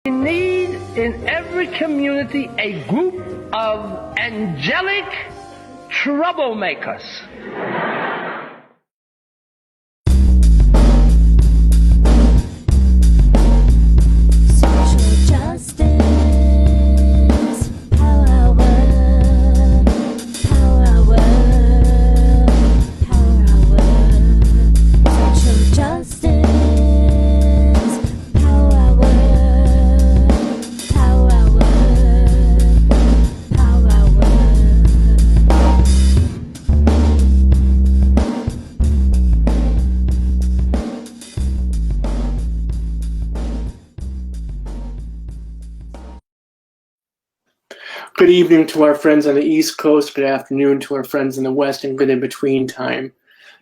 We need in every community a group of angelic troublemakers. Social justice, power hour, power hour, power hour. Social justice, power hour, power hour, power hour. Good evening to our friends on the East Coast, good afternoon to our friends in the West, and good in-between time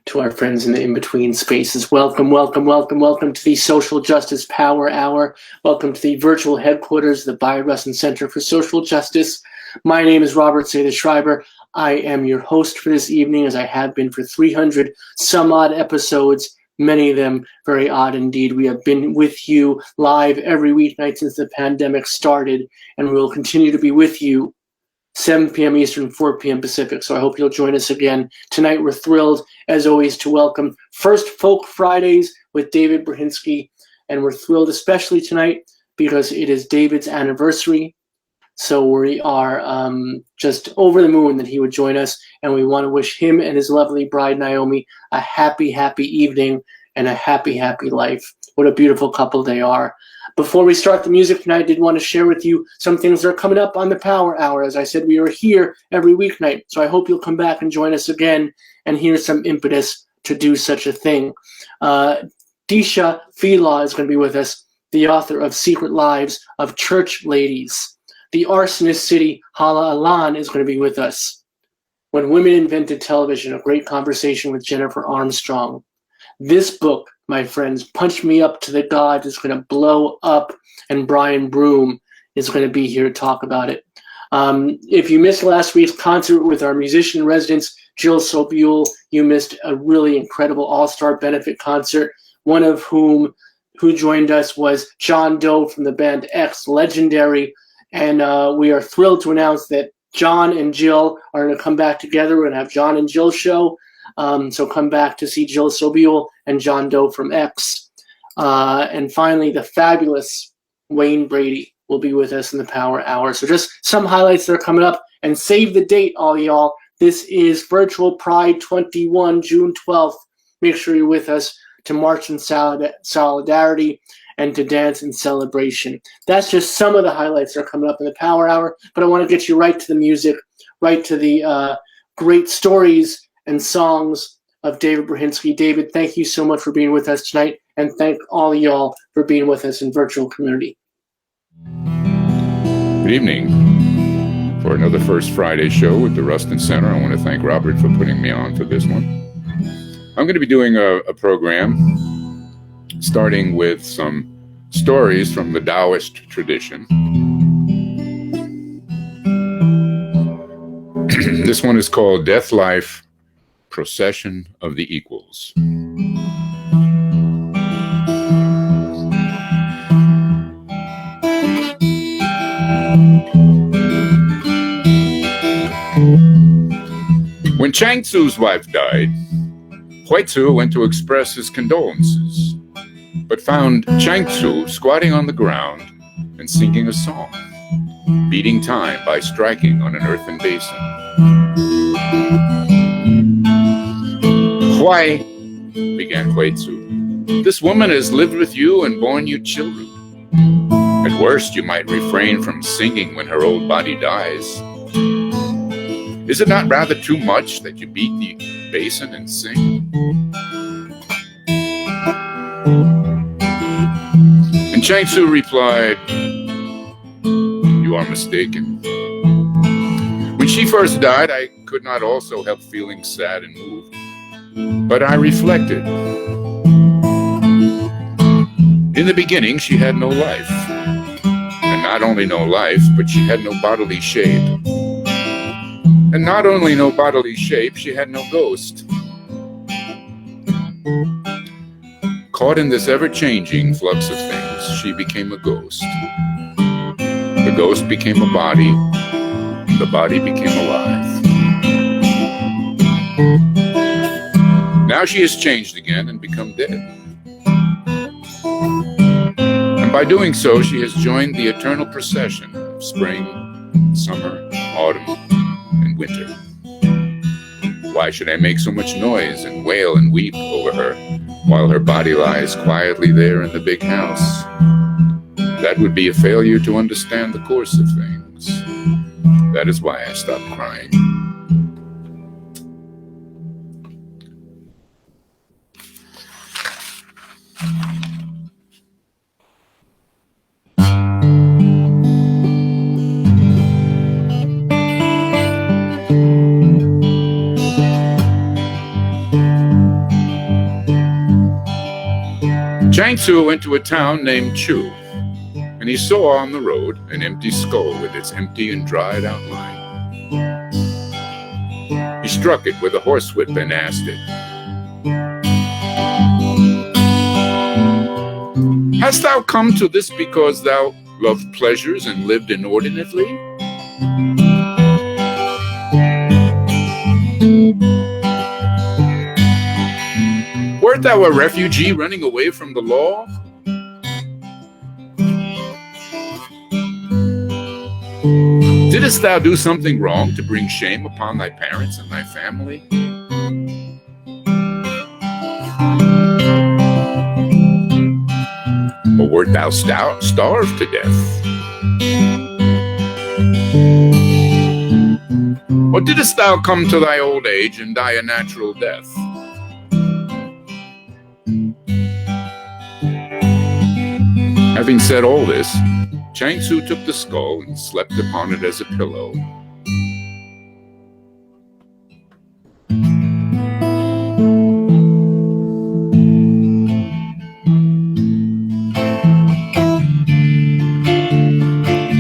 to our friends in the in-between spaces. Welcome, welcome, welcome, welcome to the Social Justice Power Hour. Welcome to the virtual headquarters of the Bayou-Rustin Center for Social Justice. My name is Robert Seda Schreiber. I am your host for this evening, as I have been for 300 some odd episodes, many of them very odd indeed. We have been with you live every weeknight since the pandemic started, and we will continue to be with you 7 p.m. Eastern, 4 p.m. Pacific. So I hope you'll join us again. Tonight we're thrilled, as always, to welcome First Folk Fridays with David Brahinsky. And we're thrilled especially tonight because it is David's anniversary. So we are just over the moon that he would join us. And we want to wish him and his lovely bride, Naomi, a happy, happy evening and a happy, happy life. What a beautiful couple they are. Before we start the music tonight, I did want to share with you some things that are coming up on the Power Hour. As I said, we are here every weeknight, so I hope you'll come back and join us again and hear some impetus to do such a thing. Disha Fila is going to be with us, the author of Secret Lives of Church Ladies. The arsonist city, Hala Alan, is going to be with us. When Women Invented Television, a great conversation with Jennifer Armstrong. This book, my friends, Punch Me Up to the God, is going to blow up, and Brian Broom is going to be here to talk about it. If you missed last week's concert with our musician in residence, Jill Sobule, you missed a really incredible all-star benefit concert, one of who joined us was John Doe from the band X, legendary, and we are thrilled to announce that John and Jill are going to come back together. We're going to have John and Jill show. So come back to see Jill Sobule and John Doe from X. And finally, the fabulous Wayne Brady will be with us in the Power Hour. So just some highlights that are coming up. And save the date, all y'all. This is Virtual Pride 21, June 12th. Make sure you're with us to march in solidarity and to dance in celebration. That's just some of the highlights that are coming up in the Power Hour. But I want to get you right to the music, right to the great stories and songs of David Brahinsky. David, thank you so much for being with us tonight, and thank all y'all for being with us in virtual community. Good evening. For another First Friday show with the Rustin Center, I want to thank Robert for putting me on for this one. I'm going to be doing a program starting with some stories from the Daoist tradition. This one is called Death Life Procession of the Equals. When Chang Tzu's wife died, Hui Tzu went to express his condolences, but found Chang Tzu squatting on the ground and singing a song, beating time by striking on an earthen basin. Why, began Hui Tzu, this woman has lived with you and borne you children. At worst, you might refrain from singing when her old body dies. Is it not rather too much that you beat the basin and sing? And Chang Tzu replied, you are mistaken. When she first died, I could not also help feeling sad and moved. But I reflected. In the beginning, she had no life. And not only no life, but she had no bodily shape. And not only no bodily shape, she had no ghost. Caught in this ever-changing flux of things, she became a ghost. The ghost became a body, and the body became alive. Now she has changed again and become dead. And by doing so, she has joined the eternal procession of spring, summer, autumn, and winter. Why should I make so much noise and wail and weep over her while her body lies quietly there in the big house? That would be a failure to understand the course of things. That is why I stopped crying. Chang Tzu went to a town named Chu, and he saw on the road an empty skull with its empty and dried outline. He struck it with a horsewhip and asked it, "Hast thou come to this because thou loved pleasures and lived inordinately?" Wert thou a refugee running away from the law? Didst thou do something wrong to bring shame upon thy parents and thy family? Or wert thou starved to death? Or didst thou come to thy old age and die a natural death? Having said all this, Chang Tzu took the skull and slept upon it as a pillow.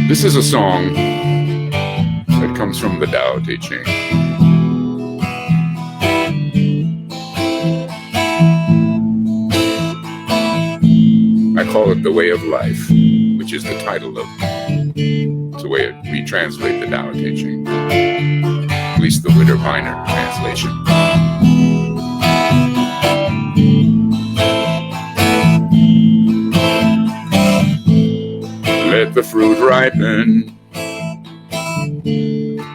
This is a song that comes from the Tao Te Ching. I call it The Way of Life, which is the title of it's the way we translate the Tao Te Ching, at least the Witter-Weiner translation. Let the fruit ripen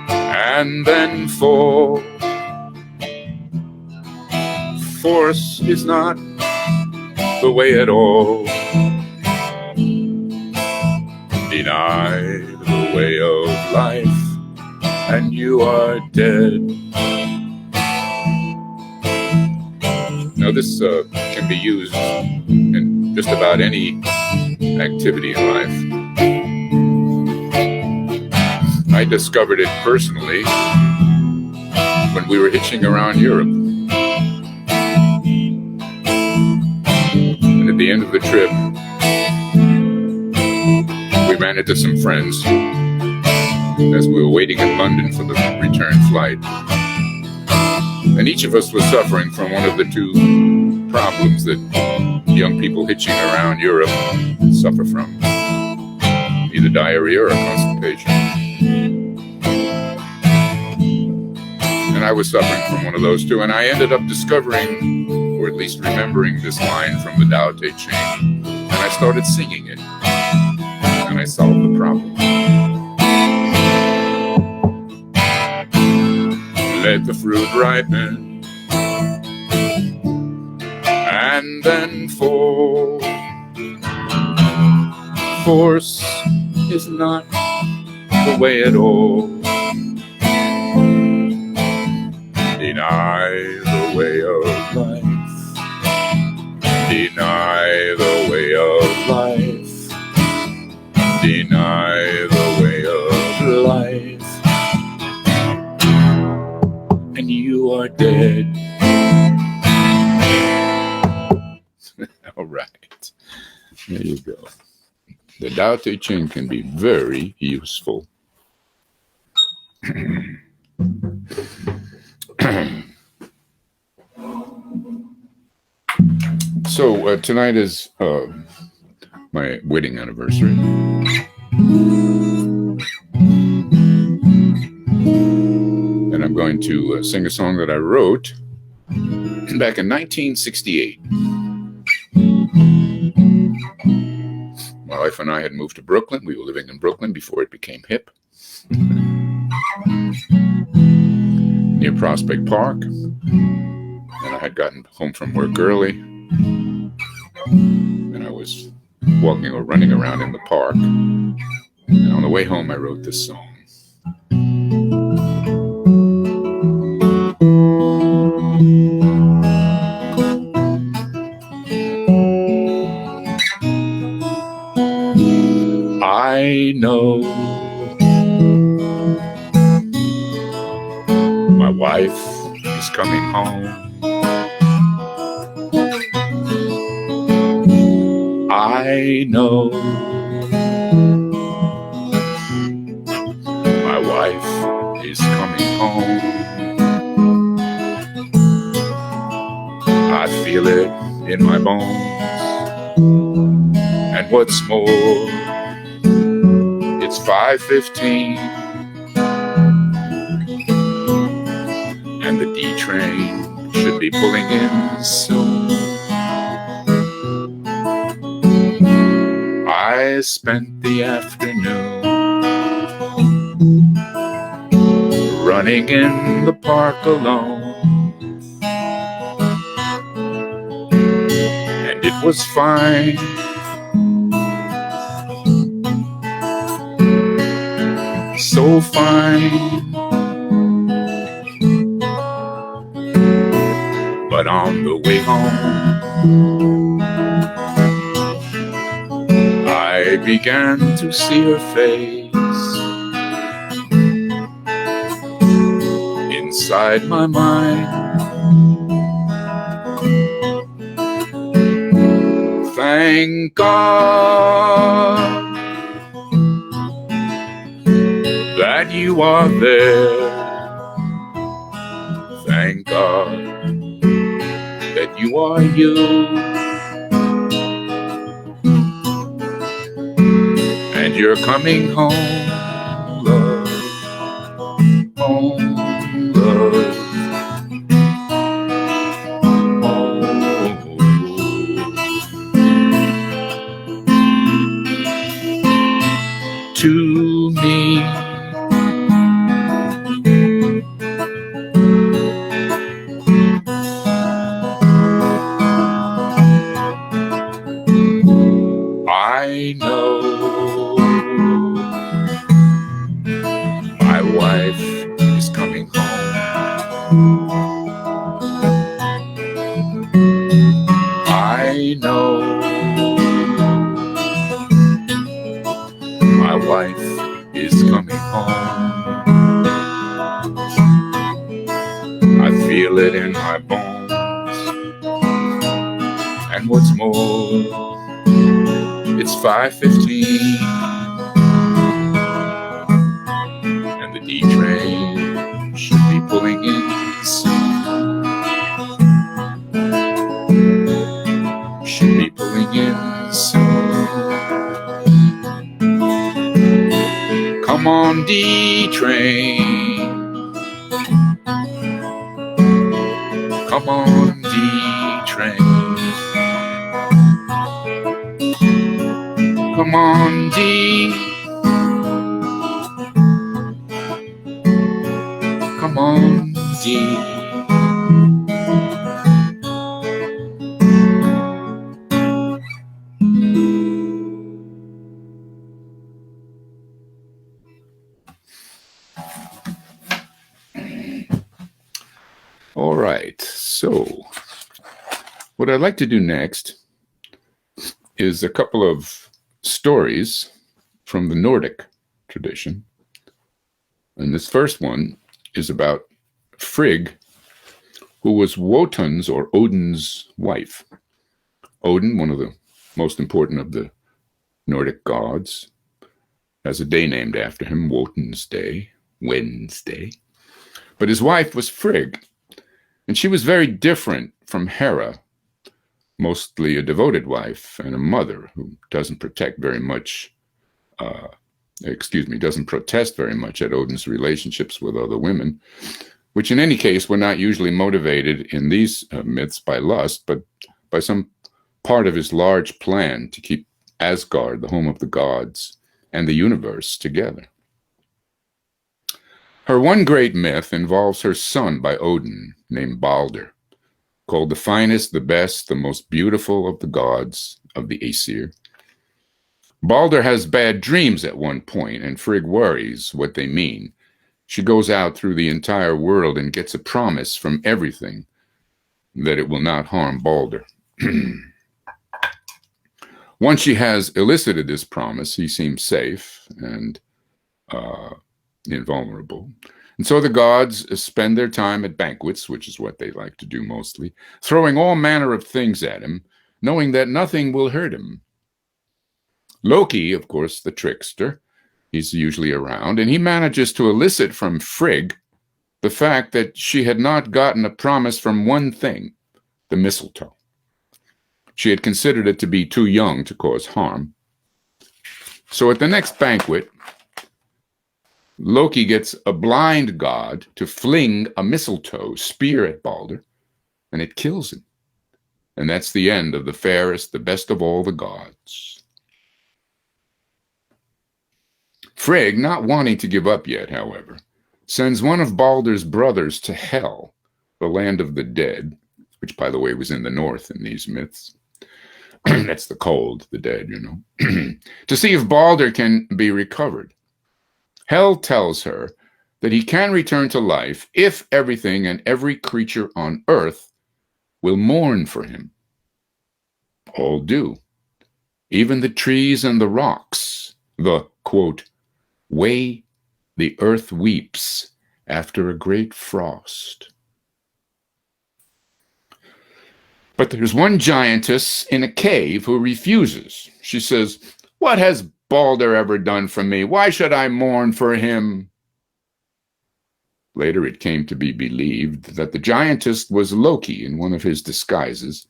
and then fall. Force is not the way at all. Deny the way of life, and you are dead. Now this can be used in just about any activity in life. I discovered it personally when we were hitching around Europe. And at the end of the trip, we ran into some friends as we were waiting in London for the return flight. And each of us was suffering from one of the two problems that young people hitching around Europe suffer from, either diarrhea or constipation. And I was suffering from one of those two, and I ended up discovering, or at least remembering, this line from the Tao Te Ching, and I started singing it, and I solved the problem. Let the fruit ripen and then fall. Force is not the way at all. Deny the way of life. Deny the way of life. Deny the way of life. And you are dead. All right. There you go. The Tao Te Ching can be very useful. So tonight is my wedding anniversary. to sing a song that I wrote back in 1968. My wife and I had moved to Brooklyn. We were living in Brooklyn before it became hip, near Prospect Park. And I had gotten home from work early, and I was walking or running around in the park. And on the way home, I wrote this song. I know my wife is coming home. I know my wife is coming home. I feel it in my bones. And what's more, it's 5:15, and the D train should be pulling in soon. I spent the afternoon running in the park alone, and it was fine. So fine. But on the way home, I began to see her face. Inside my mind, thank God that you are there. Thank God that you are you, and you're coming home, love, home, love, home. To me, I know my wife is coming home. I know my wife is coming home. I feel it in my bones. And what's more, it's 5:15, and the D train should be pulling in soon. Should be pulling in soon. Come on, D train. Come on, D train. Come on, D. Come on, D. All right, so what I'd like to do next is a couple of stories from the Nordic tradition. And this first one is about Frigg, who was Wotan's or Odin's wife. Odin, one of the most important of the Nordic gods, has a day named after him, Wotan's Day, Wednesday. But his wife was Frigg, and she was very different from Hera, mostly a devoted wife and a mother who doesn't protest very much at Odin's relationships with other women. which in any case were not usually motivated in these myths by lust, but by some part of his large plan to keep Asgard, the home of the gods, and the universe together. Her one great myth involves her son by Odin, named Balder, called the finest, the best, the most beautiful of the gods of the Aesir. Balder has bad dreams at one point, and Frigg worries what they mean. She goes out through the entire world and gets a promise from everything that it will not harm Balder. Once she has elicited this promise, he seems safe and invulnerable. And so the gods spend their time at banquets, which is what they like to do mostly, throwing all manner of things at him, knowing that nothing will hurt him. Loki, of course, the trickster, he's usually around, and he manages to elicit from Frigg the fact that she had not gotten a promise from one thing, the mistletoe. She had considered it to be too young to cause harm. So at the next banquet, Loki gets a blind god to fling a mistletoe spear at Balder, and it kills him. And that's the end of the fairest, the best of all the gods. Frigg, not wanting to give up yet, however, sends one of Balder's brothers to Hel, the land of the dead, which, by the way, was in the north in these myths. That's the cold, the dead, you know, to see if Balder can be recovered. Hel tells her that he can return to life if everything and every creature on earth will mourn for him. All do, even the trees and the rocks, the, quote, way the earth weeps after a great frost. But there's one giantess in a cave who refuses. She says, "What has Balder ever done for me? Why should I mourn for him?" Later it came to be believed that the giantess was Loki in one of his disguises,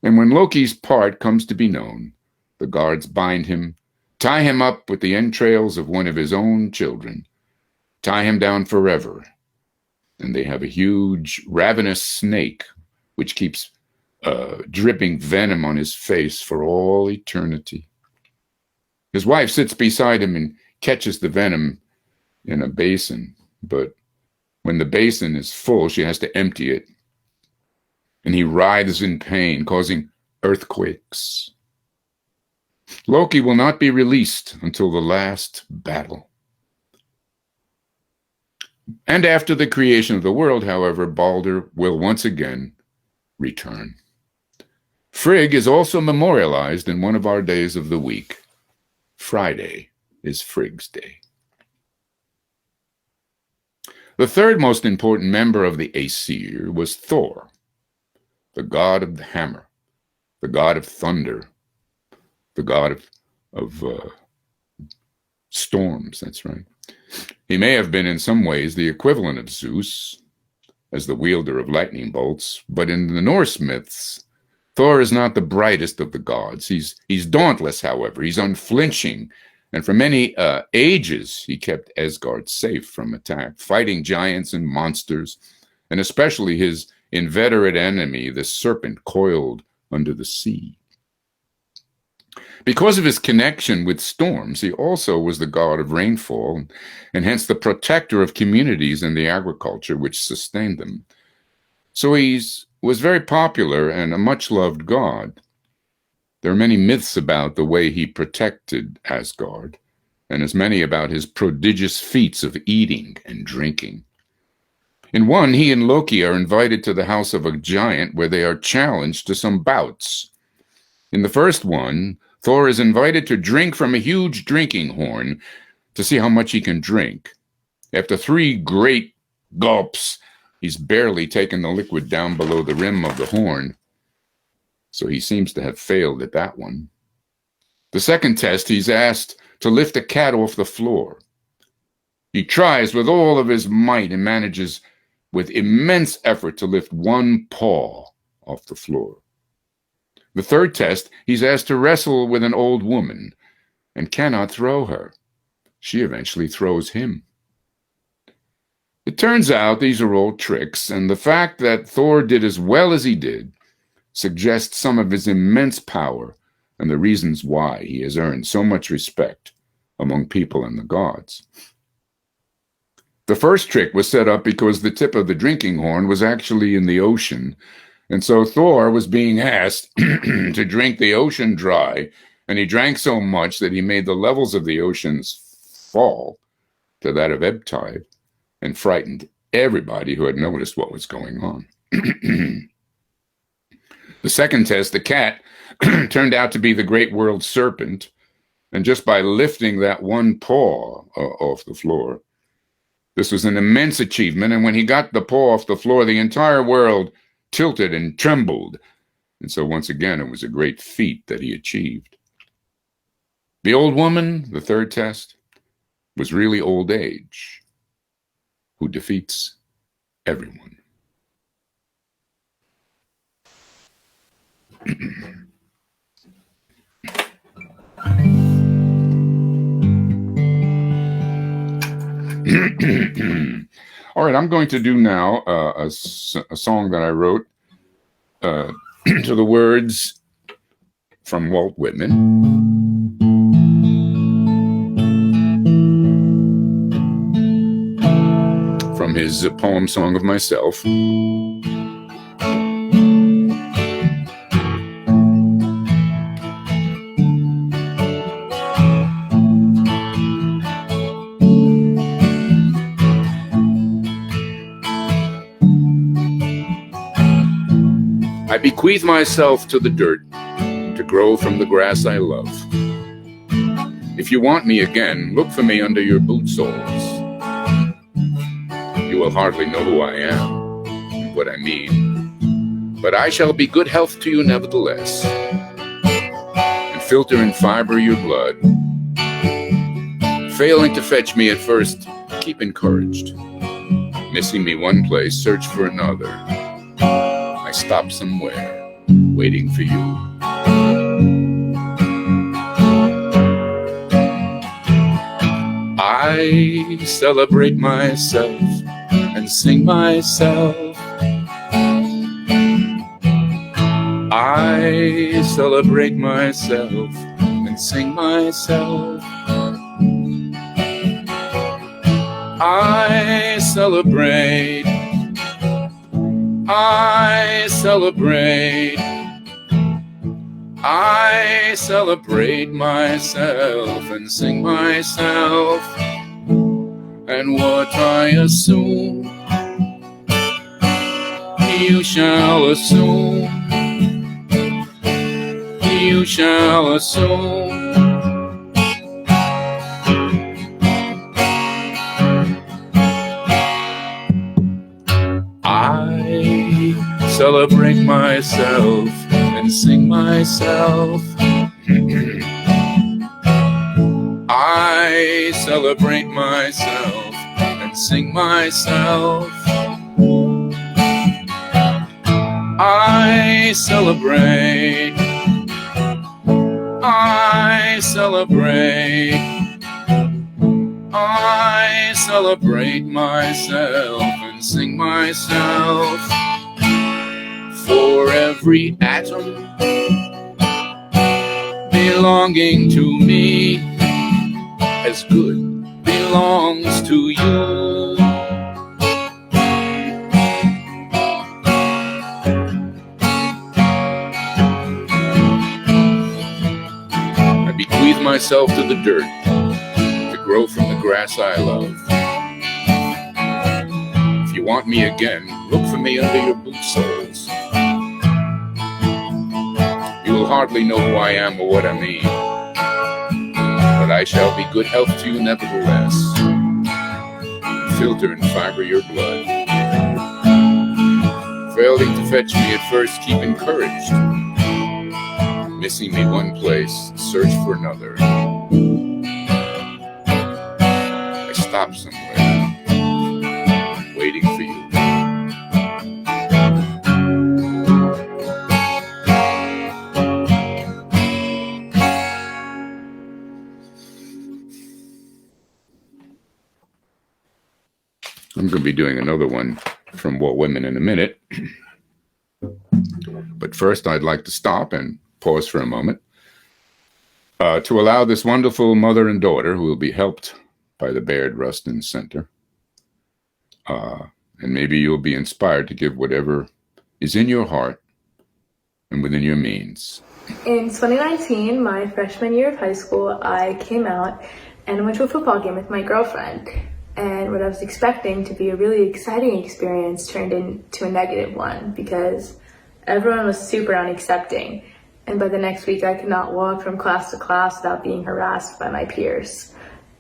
and when Loki's part comes to be known, the guards bind him, tie him up with the entrails of one of his own children, tie him down forever, and they have a huge ravenous snake which keeps dripping venom on his face for all eternity. His wife sits beside him and catches the venom in a basin, but when the basin is full, she has to empty it, and he writhes in pain, causing earthquakes. Loki will not be released until the last battle. And after the creation of the world, however, Balder will once again return. Frigg is also memorialized in one of our days of the week. Friday is Frigg's Day. The third most important member of the Aesir was Thor, the god of the hammer, the god of thunder, the god of storms, that's right. He may have been in some ways the equivalent of Zeus as the wielder of lightning bolts, but in the Norse myths, Thor is not the brightest of the gods. He's dauntless, however. He's unflinching, and for many ages he kept Asgard safe from attack, fighting giants and monsters, and especially his inveterate enemy, the serpent coiled under the sea. Because of his connection with storms, he also was the god of rainfall, and hence the protector of communities and the agriculture which sustained them. So he was very popular and a much-loved god. There are many myths about the way he protected Asgard, and as many about his prodigious feats of eating and drinking. In one, he and Loki are invited to the house of a giant where they are challenged to some bouts. In the first one, Thor is invited to drink from a huge drinking horn to see how much he can drink. After 3 great gulps, he's barely taken the liquid down below the rim of the horn, so he seems to have failed at that one. The second test, he's asked to lift a cat off the floor. He tries with all of his might and manages with immense effort to lift one paw off the floor. The third test, he's asked to wrestle with an old woman and cannot throw her. She eventually throws him. It turns out these are all tricks, and the fact that Thor did as well as he did suggests some of his immense power and the reasons why he has earned so much respect among people and the gods. The first trick was set up because the tip of the drinking horn was actually in the ocean, and so Thor was being asked to drink the ocean dry, and he drank so much that he made the levels of the oceans fall to that of ebb tide and frightened everybody who had noticed what was going on. The second test, the cat, turned out to be the great world serpent, and just by lifting that one paw off the floor, this was an immense achievement, and when he got the paw off the floor, the entire world tilted and trembled, and so once again it was a great feat that he achieved. The old woman, the third test, was really old age, who defeats everyone. All right, I'm going to do now a song that I wrote to the words from Walt Whitman. From his poem Song of Myself. I bequeath myself to the dirt, to grow from the grass I love. If you want me again, look for me under your boot soles. You will hardly know who I am and what I mean, but I shall be good health to you nevertheless, and filter and fiber your blood. Failing to fetch me at first, keep encouraged. Missing me one place, search for another. I stop somewhere, waiting for you. I celebrate myself and sing myself. I celebrate myself and sing myself. I celebrate. I celebrate. I celebrate myself and sing myself. And what I assume, you shall assume. You shall assume. I celebrate myself and sing myself. I celebrate myself and sing myself. I celebrate. I celebrate. I celebrate myself and sing myself. For every atom belonging to me as good belongs to you. I bequeath myself to the dirt, to grow from the grass I love. If you want me again, look for me under your boot soles. You will hardly know who I am or what I mean, but I shall be good health to you nevertheless, filter and fiber your blood. Failing to fetch me at first, keep encouraged. Missing me one place, search for another. I stop somewhere, waiting for you. I'm going to be doing another one from What Women in a minute. But first, I'd like to stop and pause for a moment to allow this wonderful mother and daughter, who will be helped by the Bayard Rustin Center, and maybe you'll be inspired to give whatever is in your heart and within your means. In 2019, my freshman year of high school, I came out and went to a football game with my girlfriend. And what I was expecting to be a really exciting experience turned into a negative one because everyone was super unaccepting. And by the next week, I could not walk from class to class without being harassed by my peers.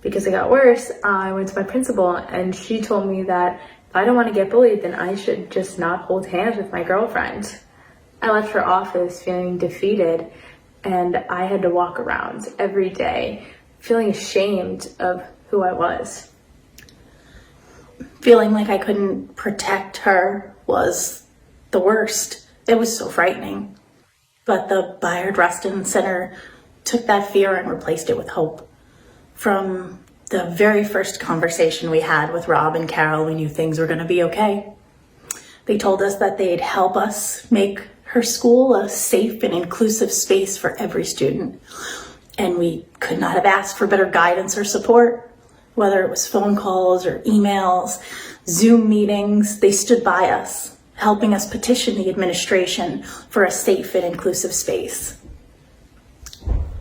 Because it got worse, I went to my principal and she told me that if I don't want to get bullied, then I should just not hold hands with my girlfriend. I left her office feeling defeated, and I had to walk around every day feeling ashamed of who I was. Feeling like I couldn't protect her was the worst. It was so frightening. But the Bayard Rustin Center took that fear and replaced it with hope. From the very first conversation we had with Rob and Carol, we knew things were going to be okay. They told us that they'd help us make her school a safe and inclusive space for every student. And we could not have asked for better guidance or support. Whether it was phone calls or emails, Zoom meetings, they stood by us, helping us petition the administration for a safe and inclusive space.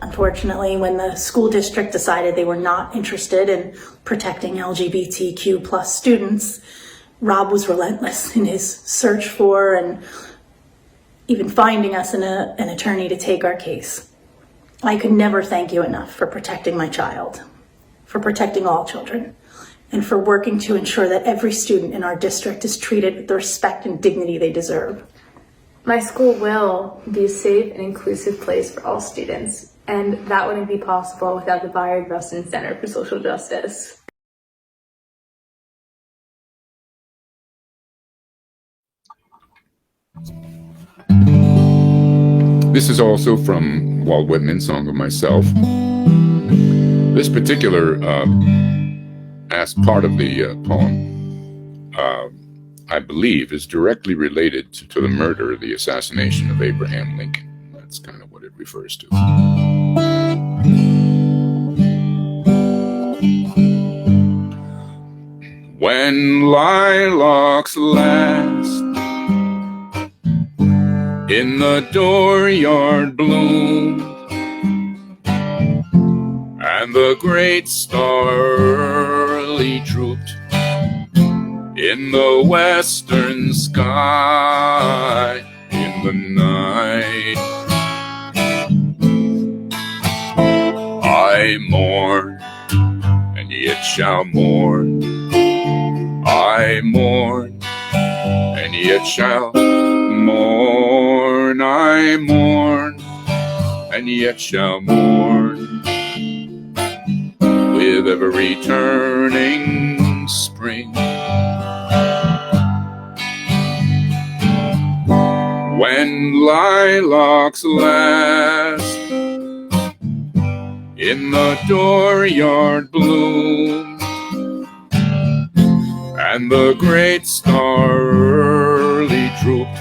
Unfortunately, when the school district decided they were not interested in protecting LGBTQ plus students, Rob was relentless in his search for and even finding us an attorney to take our case. I could never thank you enough for protecting my child, for protecting all children, and for working to ensure that every student in our district is treated with the respect and dignity they deserve. My school will be a safe and inclusive place for all students, and that wouldn't be possible without the Bayard Rustin Center for Social Justice. This is also from Walt Whitman's Song of Myself. This particular part of the poem, I believe, is directly related to the murder, the assassination of Abraham Lincoln. That's kind of what it refers to. When lilacs last in the dooryard bloom, and the great star early drooped in the western sky in the night, I mourn, and yet shall mourn. I mourn, and yet shall mourn. I mourn, and yet shall mourn, with every turning spring. When lilacs last in the dooryard bloom, and the great star early drooped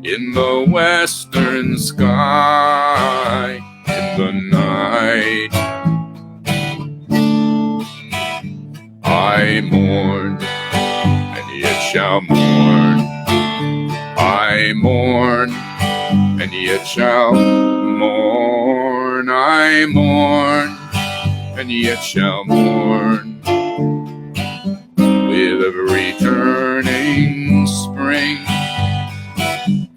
in the western sky in the night, I mourn, and yet shall mourn. I mourn, and yet shall mourn. I mourn, and yet shall mourn, with every turning spring,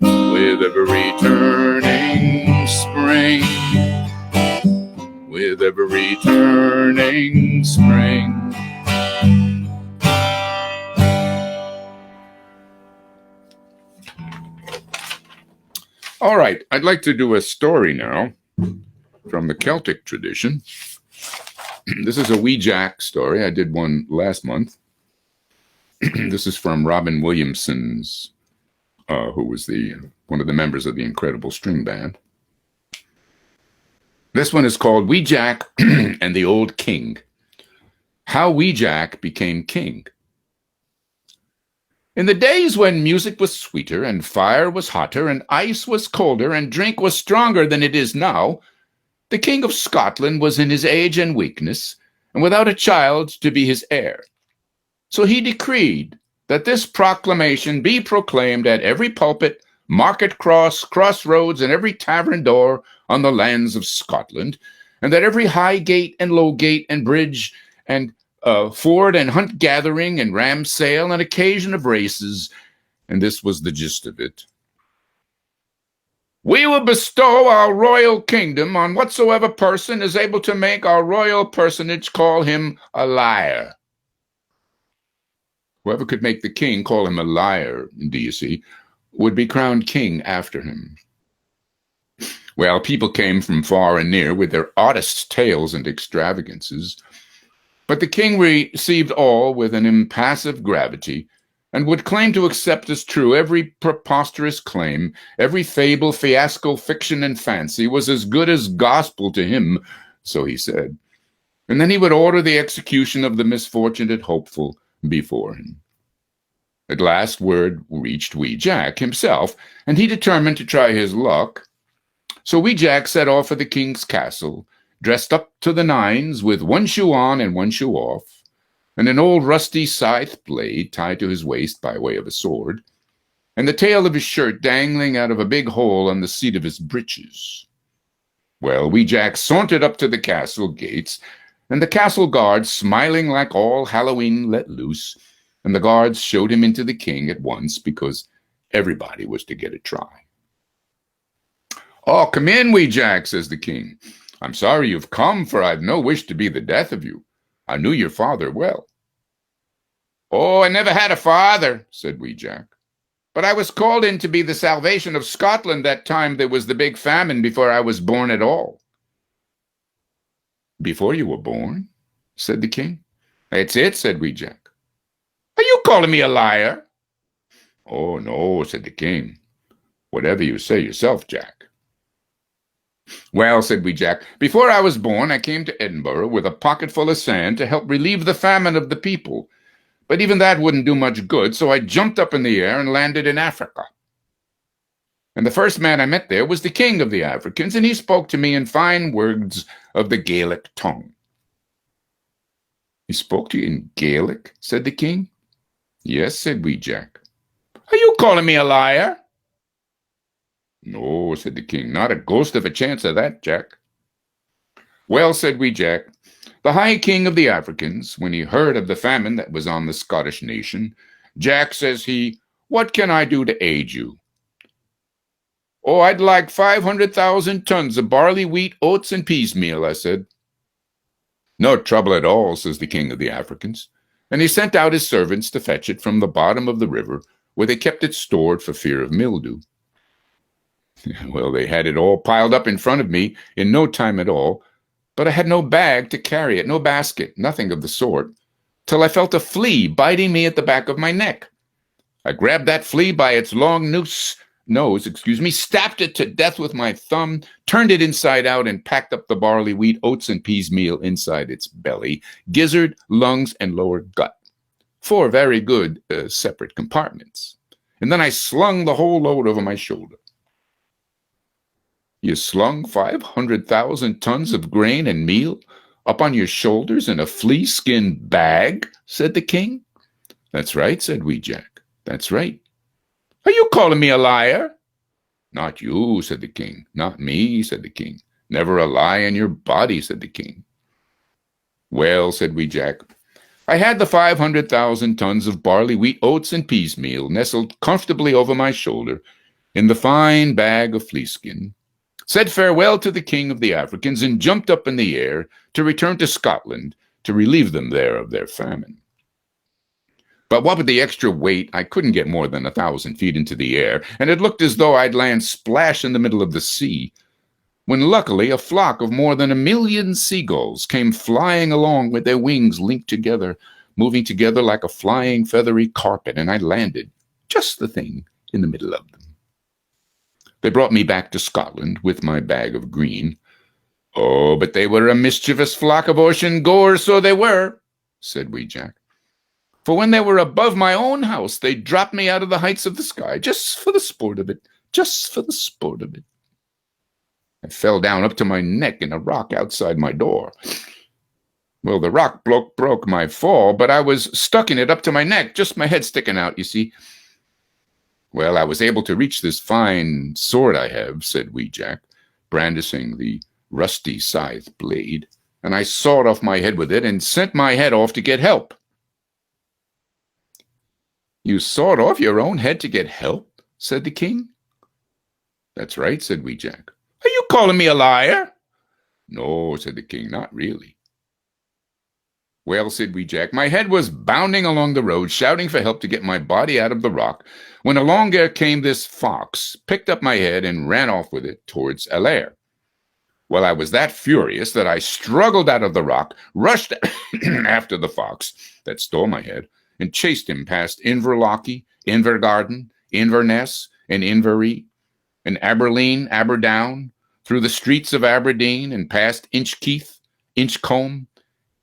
with every turning spring, with every turning spring. All right, I'd like to do a story now from the Celtic tradition. This is a Wee Jack story. I did one last month. This is from Robin Williamson's, who was one of the members of the Incredible String Band. This one is called Wee Jack and the Old King. How Wee Jack Became King. In the days when music was sweeter, and fire was hotter, and ice was colder, and drink was stronger than it is now, the King of Scotland was in his age and weakness, and without a child to be his heir. So he decreed that this proclamation be proclaimed at every pulpit, market cross, crossroads, and every tavern door on the lands of Scotland, and that every high gate and low gate and bridge and ford and hunt gathering and ram sale and occasion of races, and this was the gist of it. We will bestow our royal kingdom on whatsoever person is able to make our royal personage call him a liar. Whoever could make the king call him a liar, do you see, would be crowned king after him. Well, people came from far and near with their oddest tales and extravagances, but the king received all with an impassive gravity, and would claim to accept as true every preposterous claim. Every fable, fiasco, fiction, and fancy was as good as gospel to him, so he said. And then he would order the execution of the misfortunate hopeful before him. At last word reached Wee Jack himself, and he determined to try his luck. So Wee Jack set off for the king's castle, dressed up to the nines, with one shoe on and one shoe off, and an old rusty scythe blade tied to his waist by way of a sword, and the tail of his shirt dangling out of a big hole on the seat of his breeches. Well, Wee Jack sauntered up to the castle gates, and the castle guards, smiling like all Halloween let loose, and the guards showed him into the king at once, because everybody was to get a try. "Oh, come in, Wee Jack," says the king. "I'm sorry you've come, for I've no wish to be the death of you. I knew your father well." "Oh, I never had a father," said Wee Jack. "But I was called in to be the salvation of Scotland that time there was the big famine before I was born at all." "Before you were born?" said the king. "That's it," said Wee Jack. "Are you calling me a liar?" "Oh, no," said the king. "Whatever you say yourself, Jack." "Well," said Wee Jack, "before I was born, I came to Edinburgh with a pocket full of sand to help relieve the famine of the people. But even that wouldn't do much good, so I jumped up in the air and landed in Africa. And the first man I met there was the king of the Africans, and he spoke to me in fine words of the Gaelic tongue." "He spoke to you in Gaelic?" said the king. "Yes," said Wee Jack. "Are you calling me a liar?" "No," said the king, "not a ghost of a chance of that, Jack." "Well," said Wee Jack, "the high king of the Africans, when he heard of the famine that was on the Scottish nation, Jack, says he, 'What can I do to aid you?' 'Oh, I'd like 500,000 tons of barley, wheat, oats, and peas meal,' I said. 'No trouble at all,' says the king of the Africans, and he sent out his servants to fetch it from the bottom of the river, where they kept it stored for fear of mildew. Well, they had it all piled up in front of me in no time at all, but I had no bag to carry it, no basket, nothing of the sort, till I felt a flea biting me at the back of my neck. I grabbed that flea by its long nose, stabbed it to death with my thumb, turned it inside out, and packed up the barley, wheat, oats, and peas meal inside its belly, gizzard, lungs, and lower gut. 4 very good separate compartments. And then I slung the whole load over my shoulder." "You slung 500,000 tons of grain and meal up on your shoulders in a flea-skin bag?" said the king. "That's right," said Wee Jack. "That's right." "Are you calling me a liar?" "Not you," said the king. "Not me," said the king. "Never a lie in your body," said the king. "Well," said Wee Jack, "I had the 500,000 tons of barley, wheat, oats, and peas meal nestled comfortably over my shoulder in the fine bag of fleaskin, said farewell to the king of the Africans, and jumped up in the air to return to Scotland to relieve them there of their famine. But what with the extra weight, I couldn't get more than 1,000 feet into the air, and it looked as though I'd land splash in the middle of the sea, when luckily a flock of more than 1,000,000 seagulls came flying along with their wings linked together, moving together like a flying feathery carpet, and I landed, just the thing, in the middle of them. They brought me back to Scotland with my bag of green. "Oh, but they were a mischievous flock of ocean goers, so they were," said Wee Jack. For when they were above my own house, they dropped me out of the heights of the sky, just for the sport of it, just for the sport of it. I fell down up to my neck in a rock outside my door. Well, the rock broke my fall, but I was stuck in it up to my neck, just my head sticking out, you see. Well, I was able to reach this fine sword I have, said Wee Jack, brandishing the rusty scythe blade, and I sawed off my head with it and sent my head off to get help. You sawed off your own head to get help? Said the king. That's right, said Wee Jack. Are you calling me a liar? No, said the king, not really. Well, said Wee Jack, my head was bounding along the road, shouting for help to get my body out of the rock, when along there came this fox, picked up my head, and ran off with it towards Allaire. Well, I was that furious that I struggled out of the rock, rushed after the fox that stole my head, and chased him past Inverlochy, Invergarden, Inverness, and Inverie, and Aberleen, Aberdown, through the streets of Aberdeen, and past Inchkeith, Inchcombe,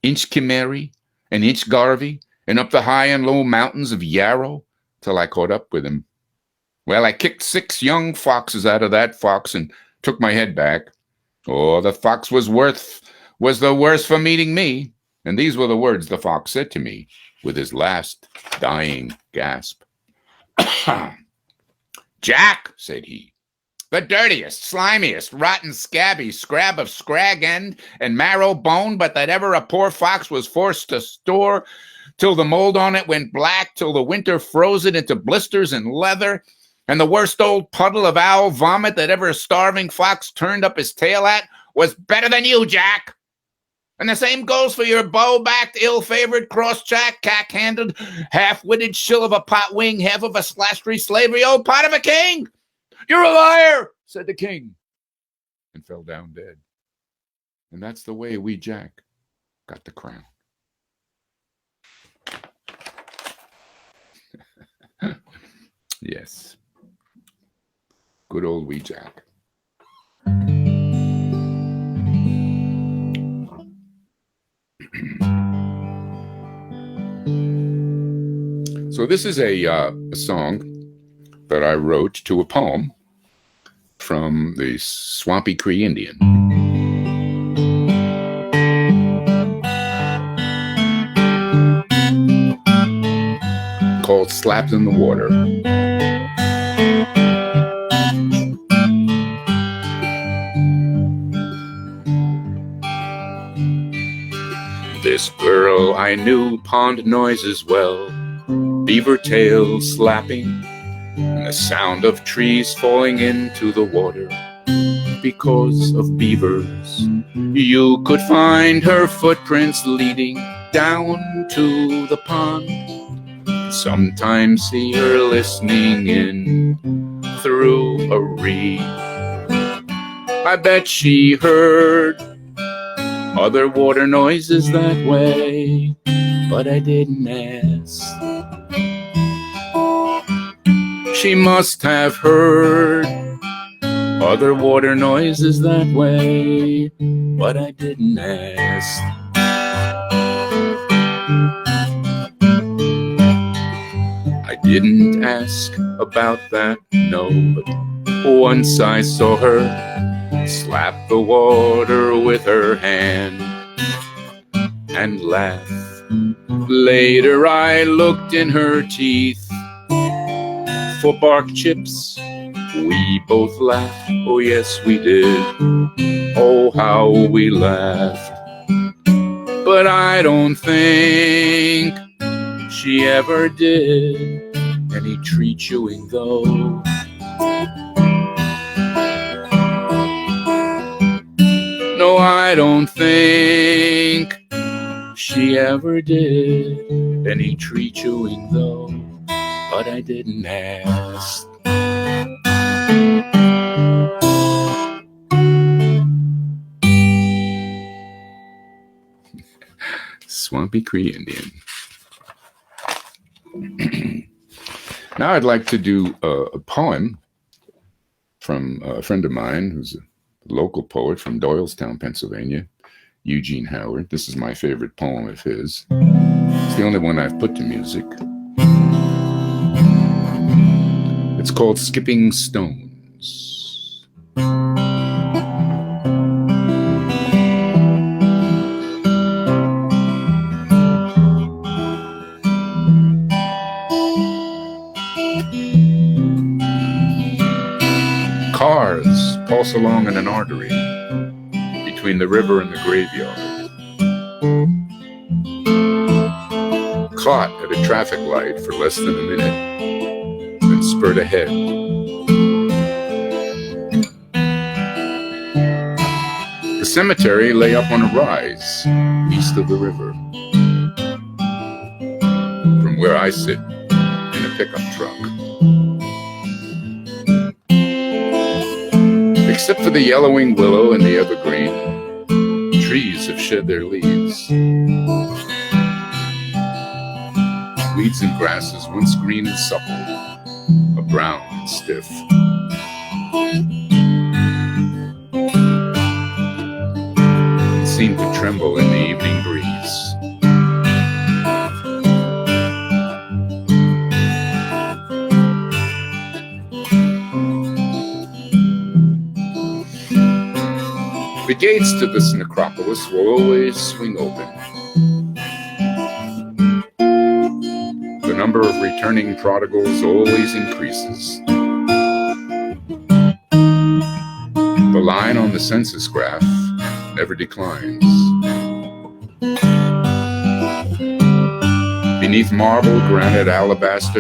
Inchkimmery, and Inchgarvey, and up the high and low mountains of Yarrow, till I caught up with him. Well, I kicked 6 young foxes out of that fox and took my head back. Oh, the fox was the worse for meeting me. And these were the words the fox said to me with his last dying gasp. Jack, said he, the dirtiest, slimiest, rotten, scabby scrab of scrag end and marrow bone, but that ever a poor fox was forced to store, till the mold on it went black, till the winter froze it into blisters and leather, and the worst old puddle of owl vomit that ever a starving fox turned up his tail at, was better than you, Jack. And the same goes for your bow-backed, ill-favored, cross-jack, cack-handed, half-witted shill of a pot-wing, half of a slastry, slavery old pot of a king. You're a liar, said the king, and fell down dead. And that's the way Wee Jack got the crown. Yes. Good old Wee Jack. So this is a song that I wrote to a poem from the Swampy Cree Indian. Called Slapped in the Water. This girl I knew pond noises well, beaver tails slapping, and the sound of trees falling into the water. Because of beavers, you could find her footprints leading down to the pond. Sometimes see her listening in through a reed. I bet she heard other water noises that way, but I didn't ask. She must have heard other water noises that way, but I didn't ask. I didn't ask about that, no, but once I saw her slap the water with her hand and laugh. Later I looked in her teeth for bark chips. We both laughed, oh yes we did, oh how we laughed. But I don't think she ever did any tree chewing though. No, I don't think she ever did any tree chewing though, but I didn't ask. Swampy Cree Indian. Now I'd like to do a poem from a friend of mine who's a local poet from Doylestown, Pennsylvania, Eugene Howard. This is my favorite poem of his. It's the only one I've put to music. It's called Skipping Stones. Cars pulse along in an artery between the river and the graveyard. Caught at a traffic light for less than a minute, then spurt ahead. The cemetery lay up on a rise east of the river. From where I sit in a pickup truck. Except for the yellowing willow and the evergreen, trees have shed their leaves. Weeds and grasses, once green and supple, are brown and stiff. It seemed to tremble in the evening breeze. The gates to this necropolis will always swing open. The number of returning prodigals always increases. The line on the census graph never declines. Beneath marble, granite, alabaster,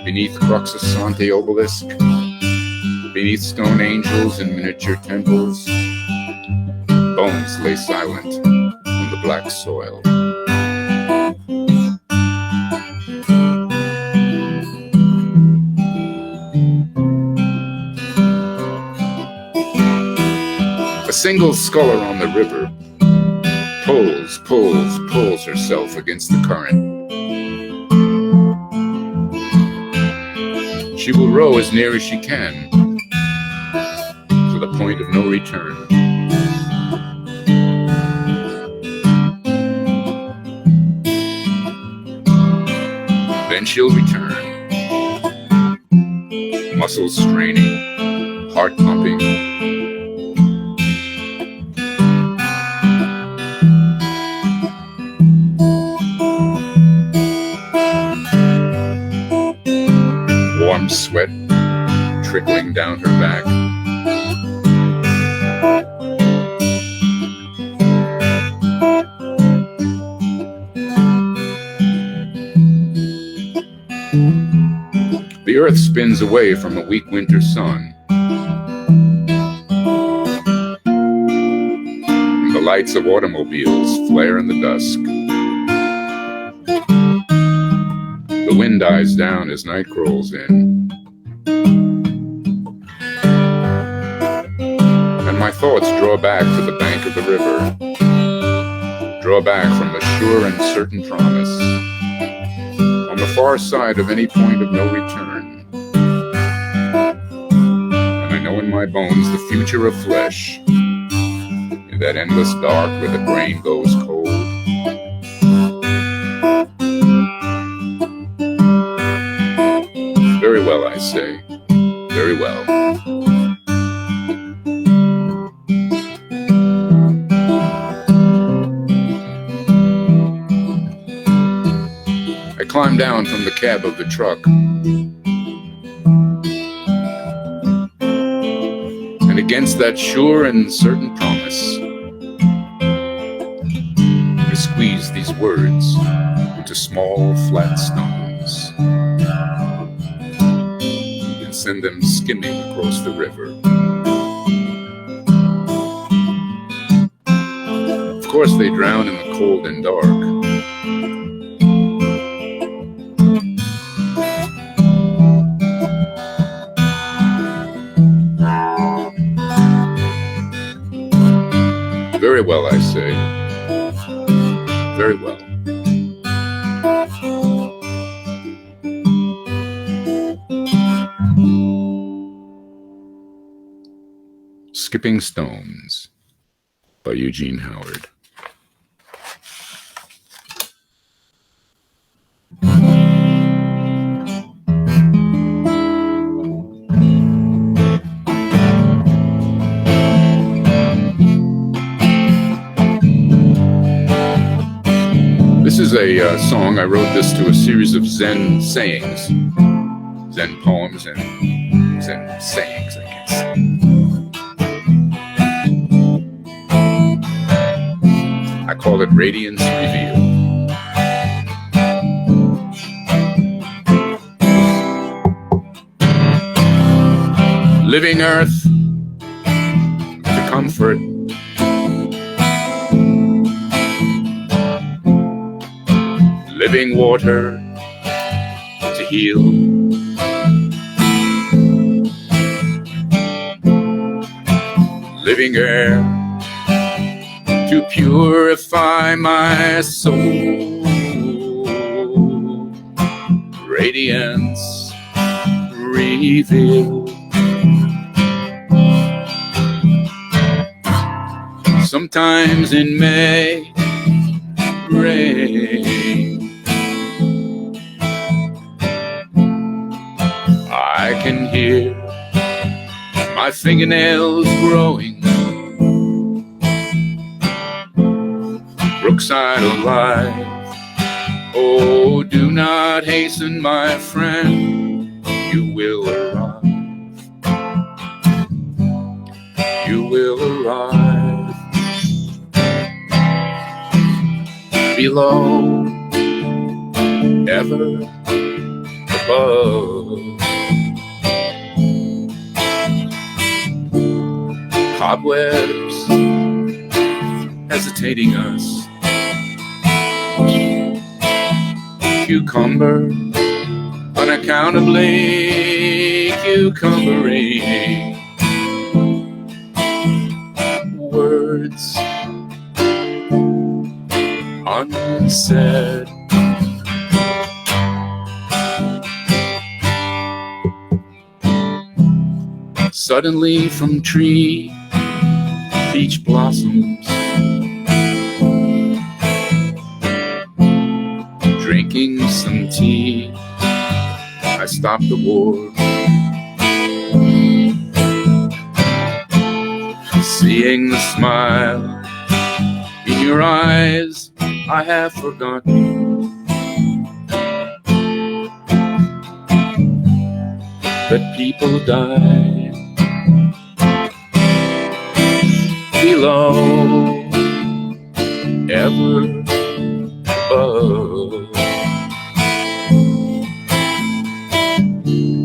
beneath cruxosante obelisk, beneath stone angels and miniature temples, bones lay silent on the black soil. A single sculler on the river pulls herself against the current. She will row as near as she can to the point of no return. Then she'll return, muscles straining, heart pumping. Warm sweat trickling down her back. The earth spins away from a weak winter sun. And the lights of automobiles flare in the dusk. The wind dies down as night crawls in. And my thoughts draw back to the bank of the river. Draw back from the sure and certain promise. On the far side of any point of no return. And I know in my bones the future of flesh. In that endless dark where the brain goes cold. Very well, I say. Very well. I climb down from the cab of the truck. And against that sure and certain promise, I squeeze these words into small, flat stones. Send them skimming across the river. Of course, they drown in the cold and dark. Very well, I say. Very well. Skipping Stones by Eugene Howard. This is a song. I wrote this to a series of Zen sayings, Zen poems, and Zen sayings, I guess. I call it Radiance Revealed. Living earth to comfort, living water to heal, living air to purify my soul, radiance revealed. Sometimes in May rain, I can hear my fingernails growing. Brookside alive, oh, do not hasten, my friend, you will arrive. You will arrive. Below, ever above. Cobwebs hesitating us. Cucumber, unaccountably cucumbering. Words unsaid. Suddenly from tree, peach blossoms, drinking some tea, I stop the war. Seeing the smile in your eyes, I have forgotten that people die below, ever above.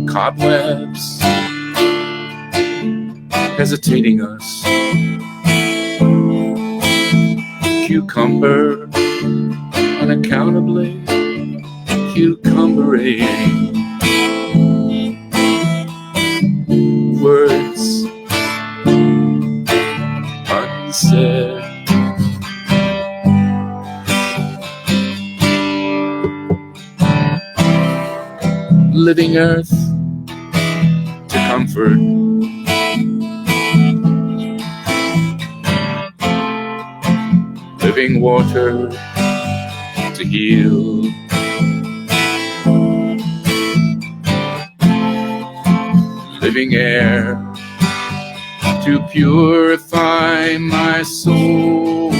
Cobwebs hesitating us. Cucumber, unaccountably cucumbering. Words unsaid. Living earth to comfort, living water to heal, living air to purify my soul,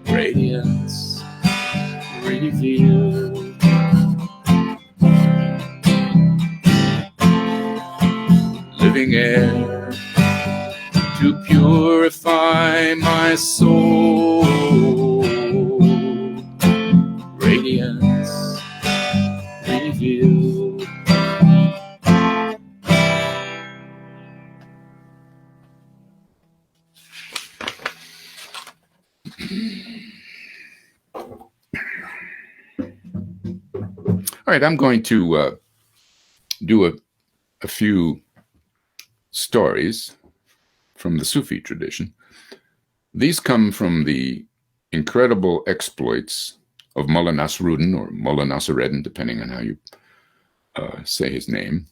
radiance revealed. Living air to purify my soul, radiance revealed. All right, I'm going to do a few stories from the Sufi tradition. These come from the incredible exploits of Mullah Nasruddin, or Mullah Nasreddin, depending on how you say his name.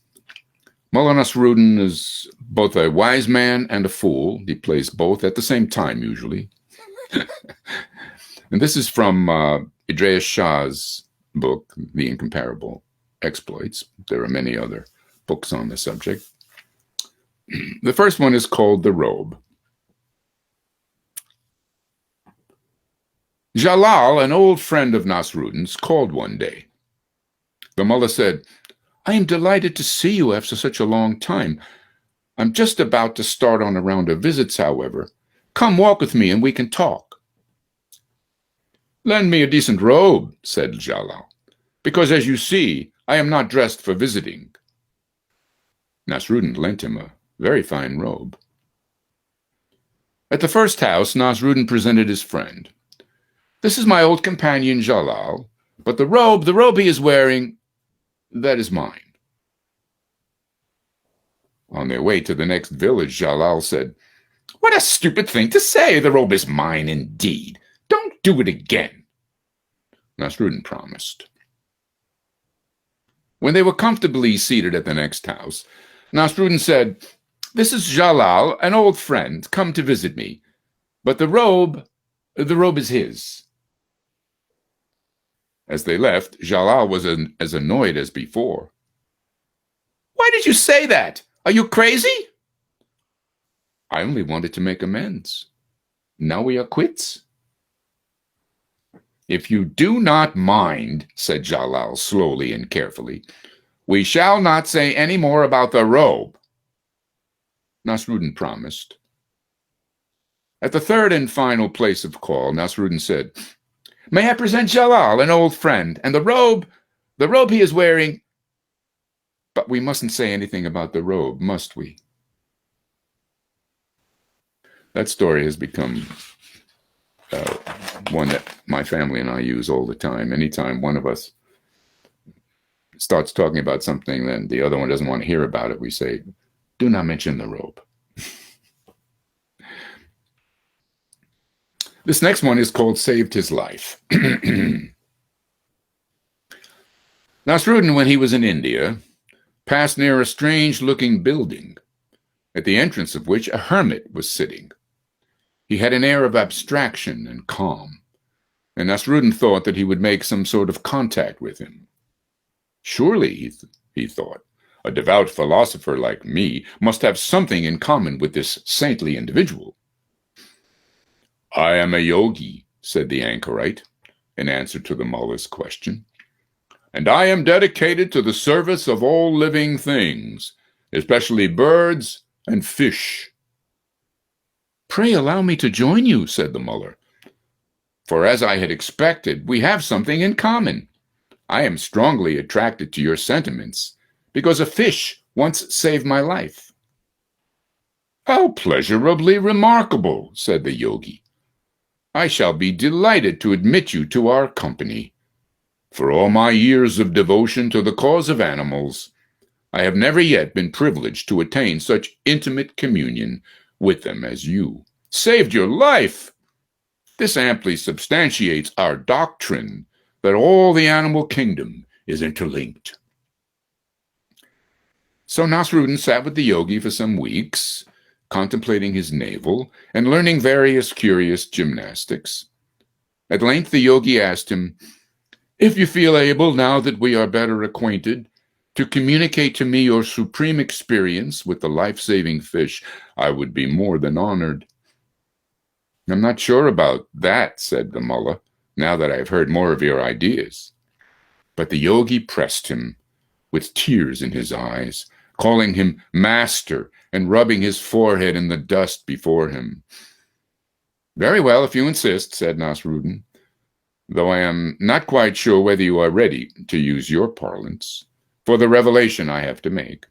Mullah Nasruddin is both a wise man and a fool. He plays both at the same time, usually. And this is from Idrees Shah's book, The Incomparable Exploits. There are many other books on the subject. The first one is called The Robe. Jalal, an old friend of Nasrudin's, called one day. The mullah said, "I am delighted to see you after such a long time. I'm just about to start on a round of visits, however. Come walk with me and we can talk." "Lend me a decent robe," said Jalal, "because as you see, I am not dressed for visiting." Nasrudin lent him a very fine robe. At the first house, Nasrudin presented his friend. "This is my old companion Jalal, but the robe he is wearing, that is mine." On their way to the next village, Jalal said, "What a stupid thing to say! The robe is mine indeed. Don't do it again." Nasrudin promised. When they were comfortably seated at the next house, Nasrudin said, "This is Jalal, an old friend, come to visit me. But the robe is his." As they left, Jalal was as annoyed as before. "Why did you say that? Are you crazy?" "I only wanted to make amends. Now we are quits." "If you do not mind," said Jalal slowly and carefully, "we shall not say any more about the robe." Nasrudin promised. At the third and final place of call, Nasrudin said, "May I present Jalal, an old friend, and the robe he is wearing—" "But we mustn't say anything about the robe, must we?" That story has become one that my family and I use all the time. Anytime one of us starts talking about something, then the other one doesn't want to hear about it, we say, "Do not mention the robe." This next one is called Saved His Life. Nasrudin, when he was in India, passed near a strange-looking building, at the entrance of which a hermit was sitting. He had an air of abstraction and calm, and Nasrudin thought that he would make some sort of contact with him. Surely, he thought, a devout philosopher like me must have something in common with this saintly individual. "I am a yogi," said the anchorite, in answer to the mullah's question, "and I am dedicated to the service of all living things, especially birds and fish." "Pray allow me to join you," said the mullah, "for as I had expected, we have something in common. I am strongly attracted to your sentiments, because a fish once saved my life." "How pleasurably remarkable," said the yogi. "I shall be delighted to admit you to our company. For all my years of devotion to the cause of animals, I have never yet been privileged to attain such intimate communion with them as you. Saved your life! This amply substantiates our doctrine that all the animal kingdom is interlinked." So Nasrudin sat with the yogi for some weeks, contemplating his navel and learning various curious gymnastics. At length the yogi asked him, "If you feel able, now that we are better acquainted, to communicate to me your supreme experience with the life-saving fish, I would be more than honored." "I'm not sure about that," said the mullah, "now that I have heard more of your ideas." But the yogi pressed him, with tears in his eyes, calling him master and rubbing his forehead in the dust before him. "Very well, if you insist," said Nasrudin, "though I am not quite sure whether you are ready, to use your parlance, for the revelation I have to make.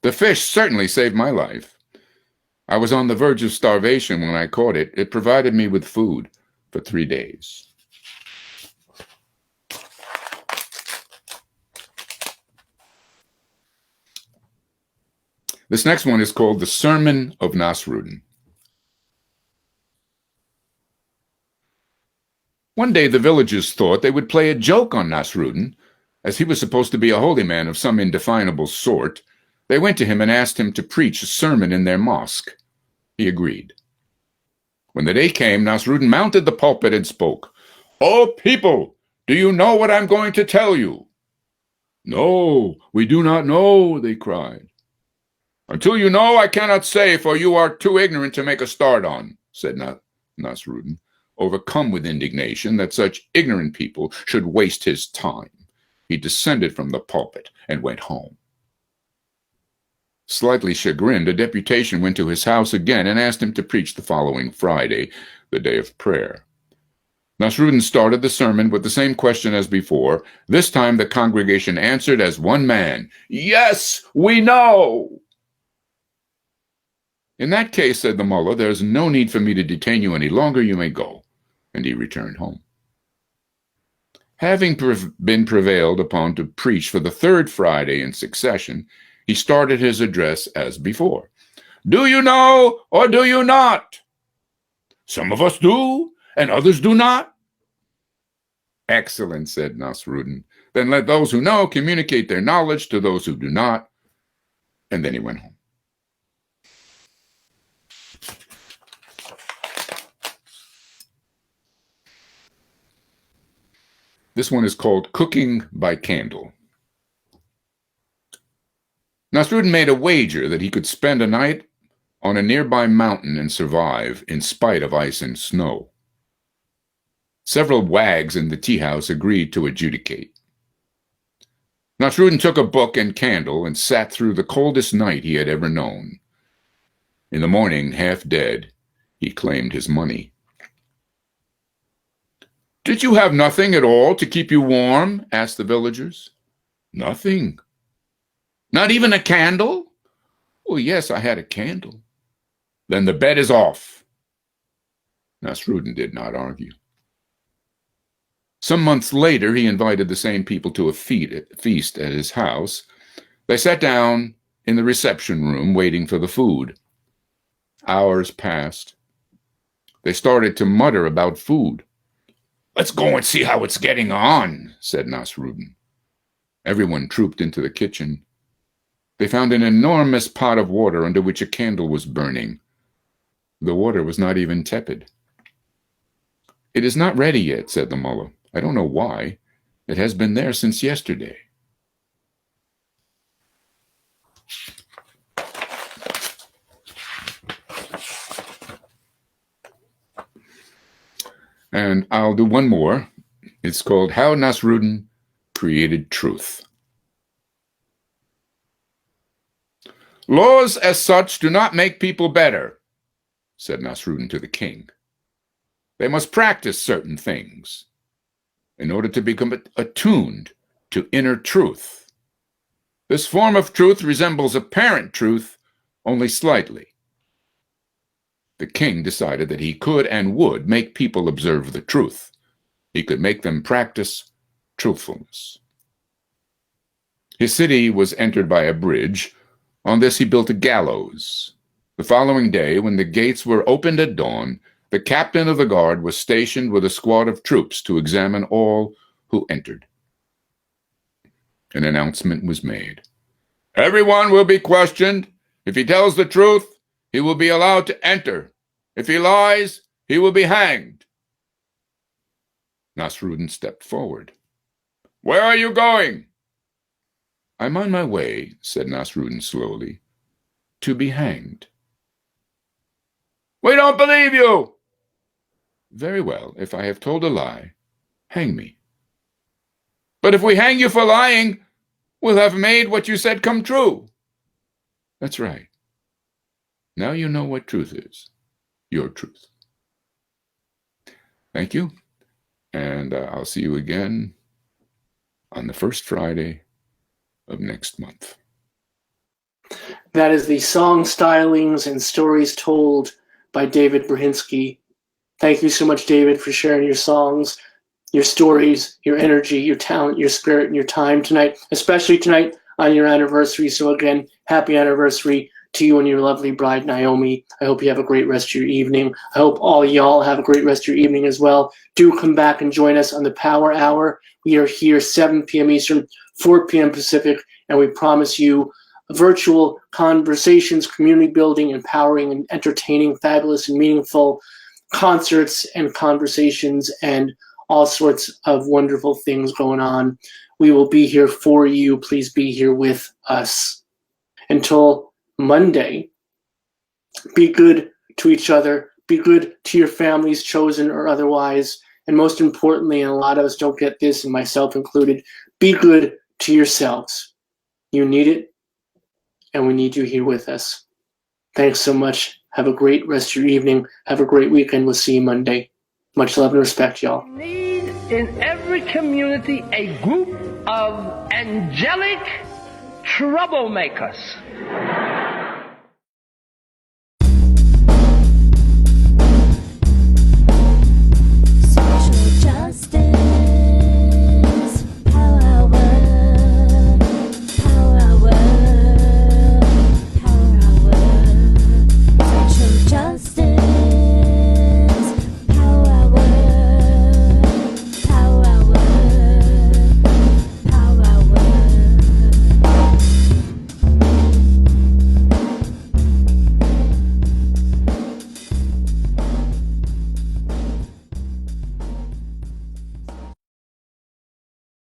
The fish certainly saved my life. I was on the verge of starvation when I caught it. It provided me with food for 3 days. This next one is called the Sermon of Nasrudin. One day the villagers thought they would play a joke on Nasrudin. As he was supposed to be a holy man of some indefinable sort, they went to him and asked him to preach a sermon in their mosque. He agreed. When the day came, Nasrudin mounted the pulpit and spoke. "O people, do you know what I'm going to tell you?" "No, we do not know," they cried. "Until you know, I cannot say, for you are too ignorant to make a start on," said Nasrudin. Overcome with indignation that such ignorant people should waste his time, he descended from the pulpit and went home. Slightly chagrined, a deputation went to his house again and asked him to preach the following Friday, the day of prayer. Nasruddin started the sermon with the same question as before. This time the congregation answered as one man, "Yes, we know." "In that case," said the mullah, "there is no need for me to detain you any longer. You may go." And he returned home. Having been prevailed upon to preach for the third Friday in succession, he started his address as before. "Do you know or do you not? Some of us do, and others do not." "Excellent," said Nasruddin. "Then let those who know communicate their knowledge to those who do not." And then he went home. This one is called Cooking by Candle. Nasruddin made a wager that he could spend a night on a nearby mountain and survive in spite of ice and snow. Several wags in the tea house agreed to adjudicate. Nasruddin took a book and candle and sat through the coldest night he had ever known. In the morning, half dead, he claimed his money. "Did you have nothing at all to keep you warm?" asked the villagers. "Nothing." "Not even a candle?" "Oh, yes, I had a candle." "Then the bet is off." Nasruddin did not argue. Some months later, he invited the same people to a feast at his house. They sat down in the reception room waiting for the food. Hours passed. They started to mutter about food. "Let's go and see how it's getting on," said Nasruddin. Everyone trooped into the kitchen. They found an enormous pot of water under which a candle was burning. The water was not even tepid. "It is not ready yet," said the mullah. "I don't know why. It has been there since yesterday." And I'll do one more. It's called How Nasruddin Created Truth. "Laws as such do not make people better," said Nasruddin to the king. "They must practice certain things in order to become attuned to inner truth. This form of truth resembles apparent truth only slightly." The king decided that he could and would make people observe the truth. He could make them practice truthfulness. His city was entered by a bridge. On this he built a gallows. The following day, when the gates were opened at dawn, the captain of the guard was stationed with a squad of troops to examine all who entered. An announcement was made. "Everyone will be questioned. If he tells the truth, he will be allowed to enter. If he lies, he will be hanged." Nasruddin stepped forward. "Where are you going?" "I'm on my way," said Nasruddin slowly, "to be hanged." "We don't believe you." "Very well, if I have told a lie, hang me." "But if we hang you for lying, we'll have made what you said come true." "That's right. Now you know what truth is. Your truth." Thank you, and I'll see you again on the first Friday of next month. That is the song stylings and stories told by David Brahinsky. Thank you so much, David, for sharing your songs, your stories, your energy, your talent, your spirit, and your time tonight, especially tonight on your anniversary. So again, happy anniversary to you and your lovely bride, Naomi. I hope you have a great rest of your evening. I hope all y'all have a great rest of your evening as well. Do come back and join us on the Power Hour. We are here 7 p.m. Eastern, 4 p.m. Pacific, and we promise you virtual conversations, community building, empowering and entertaining, fabulous and meaningful concerts and conversations, and all sorts of wonderful things going on. We will be here for you. Please be here with us. Until Monday, be good to each other, Be good to your families, chosen or otherwise. And most importantly, and a lot of us don't get this, and myself included, be good to yourselves. You need it, and we need you here with us. Thanks so much. Have a great rest of your evening. Have a great weekend. We'll see you Monday. Much love and respect, y'all. We need in every community a group of angelic troublemakers.